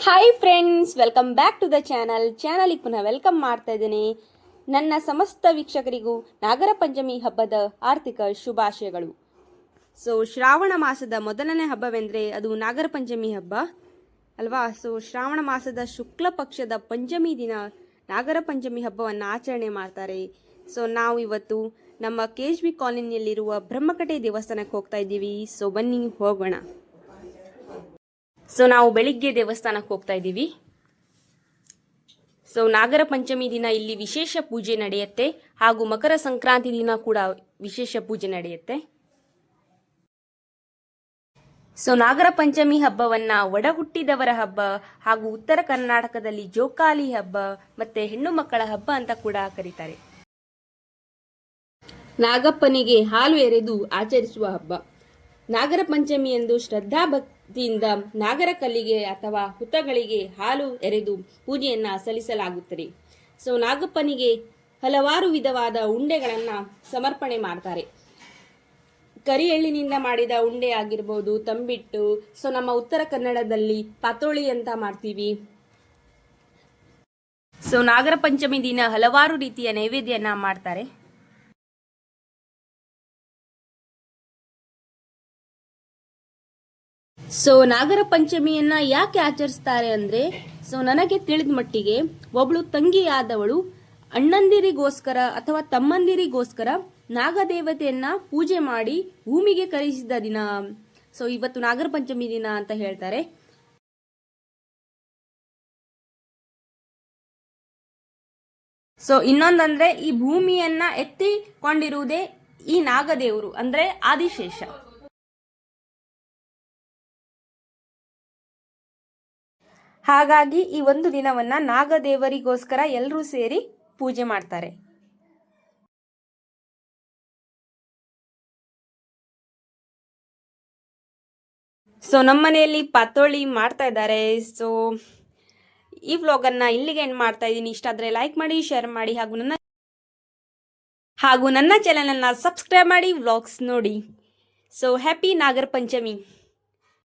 Hi friends, welcome back to the ಚಾನಲ್ಗೆ ಪುನಃ welcome ಮಾಡ್ತಾ ಇದ್ದೇನೆ. ನನ್ನ ಸಮಸ್ತ ವೀಕ್ಷಕರಿಗೂ ನಾಗರ ಪಂಚಮಿ ಹಬ್ಬದ ಆರ್ಥಿಕ ಶುಭಾಶಯಗಳು. ಶ್ರಾವಣ ಮಾಸದ ಮೊದಲನೇ ಹಬ್ಬವೆಂದರೆ ಅದು ನಾಗರ ಪಂಚಮಿ ಹಬ್ಬ ಅಲ್ವಾ. ಶ್ರಾವಣ ಮಾಸದ ಶುಕ್ಲ ಪಕ್ಷದ ಪಂಚಮಿ ದಿನ ನಾಗರ ಪಂಚಮಿ ಹಬ್ಬವನ್ನು ಆಚರಣೆ ಮಾಡ್ತಾರೆ. ನಾವು ಇವತ್ತು ನಮ್ಮ KHB ಕಾಲೋನಿಯಲ್ಲಿರುವ ಬ್ರಹ್ಮಕಟೆ ದೇವಸ್ಥಾನಕ್ಕೆ ಹೋಗ್ತಾ ಇದ್ದೀವಿ. ಬನ್ನಿ ಹೋಗೋಣ. ನಾವು ಬೆಳಿಗ್ಗೆ ದೇವಸ್ಥಾನಕ್ಕೆ ಹೋಗ್ತಾ ಇದ್ದೀವಿ. ನಾಗರ ಪಂಚಮಿ ದಿನ ಇಲ್ಲಿ ವಿಶೇಷ ಪೂಜೆ ನಡೆಯುತ್ತೆ, ಹಾಗೂ ಮಕರ ಸಂಕ್ರಾಂತಿ ದಿನ ಕೂಡ ವಿಶೇಷ ಪೂಜೆ ನಡೆಯುತ್ತೆ. ನಾಗರ ಪಂಚಮಿ ಹಬ್ಬವನ್ನ ಒಡಹುಟ್ಟಿದವರ ಹಬ್ಬ, ಹಾಗೂ ಉತ್ತರ ಕರ್ನಾಟಕದಲ್ಲಿ ಜೋಕಾಲಿ ಹಬ್ಬ ಮತ್ತೆ ಹೆಣ್ಣು ಮಕ್ಕಳ ಹಬ್ಬ ಅಂತ ಕೂಡ ಕರೀತಾರೆ. ನಾಗಪ್ಪನಿಗೆ ಹಾಲು ಎರೆದು ಆಚರಿಸುವ ಹಬ್ಬ. ನಾಗರ ಪಂಚಮಿ ಎಂದು ಶ್ರದ್ಧಾ ಭಕ್ತಿಯಿಂದ ನಾಗರ ಕಲ್ಲಿಗೆ ಅಥವಾ ಹುತ್ತಗಳಿಗೆ ಹಾಲು ಎರೆದು ಪೂಜೆಯನ್ನ ಸಲ್ಲಿಸಲಾಗುತ್ತದೆ. ನಾಗಪ್ಪನಿಗೆ ಹಲವಾರು ವಿಧವಾದ ಉಂಡೆಗಳನ್ನ ಸಮರ್ಪಣೆ ಮಾಡ್ತಾರೆ. ಕರಿ ಎಳ್ಳಿನಿಂದ ಮಾಡಿದ ಉಂಡೆ ಆಗಿರ್ಬೋದು, ತಂಬಿಟ್ಟು, ನಮ್ಮ ಉತ್ತರ ಕನ್ನಡದಲ್ಲಿ ಪಾತೋಳಿ ಅಂತ ಮಾಡ್ತೀವಿ. ನಾಗರ ಪಂಚಮಿ ದಿನ ಹಲವಾರು ರೀತಿಯ ನೈವೇದ್ಯನ ಮಾಡ್ತಾರೆ. ನಾಗರ ಪಂಚಮಿಯನ್ನ ಯಾಕೆ ಆಚರಿಸ್ತಾರೆ ಅಂದ್ರೆ, ನನಗೆ ತಿಳಿದ ಮಟ್ಟಿಗೆ ಒಬ್ಳು ತಂಗಿಯಾದವಳು ಅಣ್ಣಂದಿರಿಗೋಸ್ಕರ ಅಥವಾ ತಮ್ಮಂದಿರಿಗೋಸ್ಕರ ನಾಗದೇವತೆಯನ್ನ ಪೂಜೆ ಮಾಡಿ ಭೂಮಿಗೆ ಕರೆಸಿದ ದಿನ. ಇವತ್ತು ನಾಗರ ಪಂಚಮಿ ದಿನ ಅಂತ ಹೇಳ್ತಾರೆ. ಇನ್ನೊಂದಂದ್ರೆ, ಈ ಭೂಮಿಯನ್ನ ಎತ್ತಿಕೊಂಡಿರುವುದೇ ಈ ನಾಗದೇವರು ಅಂದ್ರೆ ಆದಿಶೇಷ. ಹಾಗಾಗಿ ಈ ಒಂದು ದಿನವನ್ನ ನಾಗದೇವರಿಗೋಸ್ಕರ ಎಲ್ಲರೂ ಸೇರಿ ಪೂಜೆ ಮಾಡ್ತಾರೆ. ನಮ್ಮ ಮನೆಯಲ್ಲಿ ಪಾತೋಳಿ ಮಾಡ್ತಾ ಇದ್ದಾರೆ. ಈ ವ್ಲಾಗನ್ನ ಇಲ್ಲಿಗೆ ಎಂಡ್ ಮಾಡ್ತಾ ಇದ್ದೀನಿ. ಇಷ್ಟ ಆದ್ರೆ ಲೈಕ್ ಮಾಡಿ, ಶೇರ್ ಮಾಡಿ, ಹಾಗೂ ನನ್ನ ಚಾನೆಲ್ ಅನ್ನ ಸಬ್ಸ್ಕ್ರೈಬ್ ಮಾಡಿ ವ್ಲಾಗ್ಸ್ ನೋಡಿ. ಹ್ಯಾಪಿ ನಾಗರ ಪಂಚಮಿ.